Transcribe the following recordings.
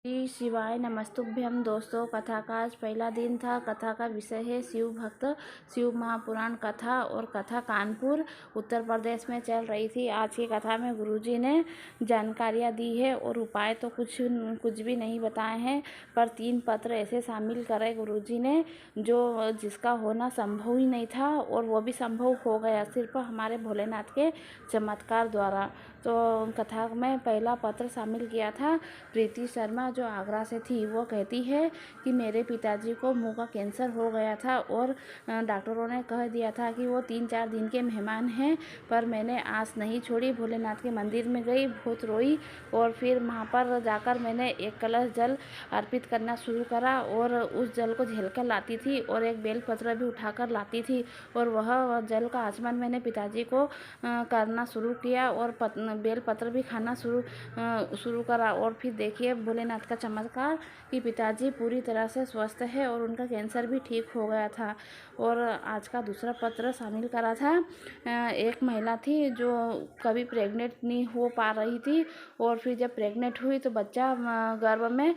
श्री शिवाय नमस्तुभ्यं। दोस्तों, कथा का आज पहला दिन था। कथा का विषय है शिव भक्त शिव महापुराण कथा, और कथा कानपुर उत्तर प्रदेश में चल रही थी। आज की कथा में गुरुजी ने जानकारियाँ दी है और उपाय तो कुछ भी नहीं बताए हैं, पर 3 पत्र ऐसे शामिल करे गुरुजी ने जो जिसका होना संभव ही नहीं था, और वो भी संभव हो गया सिर्फ हमारे भोलेनाथ के चमत्कार द्वारा। तो कथा में पहला पत्र शामिल किया था प्रीति शर्मा, जो आगरा से थी। वो कहती है कि मेरे पिताजी को मुंह का कैंसर हो गया था और डॉक्टरों ने कह दिया था कि वो 3-4 दिन के मेहमान हैं, पर मैंने आस नहीं छोड़ी। भोलेनाथ के मंदिर में गई, बहुत रोई, और फिर वहाँ पर जाकर मैंने एक कलश जल अर्पित करना शुरू करा, और उस जल को झेलकर लाती थी, और एक बेलपत्र भी उठाकर लाती थी, और वह जल का आचमन मैंने पिताजी को करना शुरू किया, और बेलपत्र भी खाना शुरू करा। और फिर देखिए भोलेनाथ का चमत्कार कि पिताजी पूरी तरह से स्वस्थ है और उनका कैंसर भी ठीक हो गया था। और आज का दूसरा पत्र शामिल करा था, एक महिला थी जो कभी प्रेग्नेंट नहीं हो पा रही थी, और फिर जब प्रेग्नेंट हुई तो बच्चा गर्भ में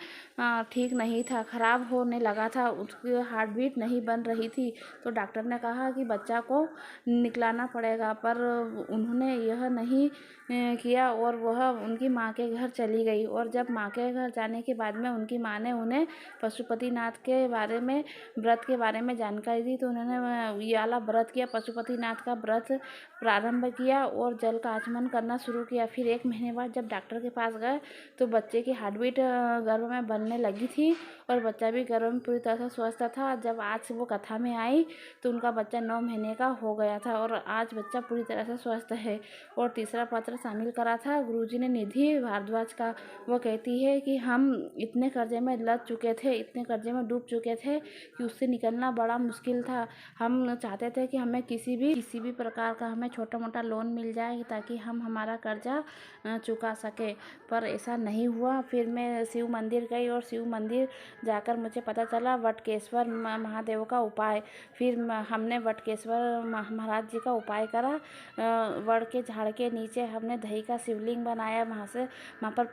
ठीक नहीं था, ख़राब होने लगा था, उसकी हार्ट बीट नहीं बन रही थी। तो डॉक्टर ने कहा कि बच्चा को निकलाना पड़ेगा, पर उन्होंने यह नहीं किया, और वह उनकी माँ के घर चली गई। और जब माँ के घर जाने के बाद में उनकी माँ ने उन्हें पशुपतिनाथ के बारे में, व्रत के बारे में जानकारी दी, तो उन्होंने ये वाला व्रत किया, पशुपतिनाथ का व्रत प्रारंभ किया और जल का आचमन करना शुरू किया। फिर 1 महीने बाद जब डॉक्टर के पास गए तो बच्चे की हार्ट बीट गर्भ में बनने लगी थी, और बच्चा भी गर्भ में पूरी तरह से स्वस्थ था। जब आज वो कथा में आई तो उनका बच्चा 9 महीने का हो गया था, और आज बच्चा पूरी तरह से स्वस्थ है। और तीसरा पत्र शामिल करा था गुरुजी ने निधि भारद्वाज का। वो कहती है कि हम इतने कर्जे में लग चुके थे, इतने कर्जे में डूब चुके थे कि उससे निकलना बड़ा मुश्किल था। हम चाहते थे कि हमें किसी भी प्रकार का हमें छोटा मोटा लोन मिल जाए ताकि हम हमारा कर्जा चुका सके, पर ऐसा नहीं हुआ। फिर मैं शिव मंदिर गई, और शिव मंदिर जाकर मुझे पता चला वटकेश्वर महादेव का उपाय। फिर हमने वटकेश्वर महाराज जी का उपाय करा। वड़ के झाड़ के नीचे हमने दही का शिवलिंग बनाया, वहाँ पर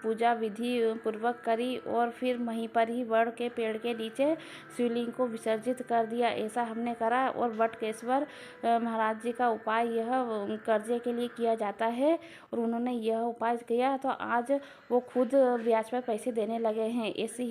पूजा विधि पूर्वक करी, और फिर वहीं पर ही वड़ के पेड़ के नीचे शिवलिंग को विसर्जित कर दिया। ऐसा हमने करा। और वटकेश्वर महाराज जी का उपाय यह कर्जे के लिए किया जाता है, और उन्होंने यह उपाय किया तो आज वो खुद ब्याज पर पैसे देने लगे हैं। ऐसी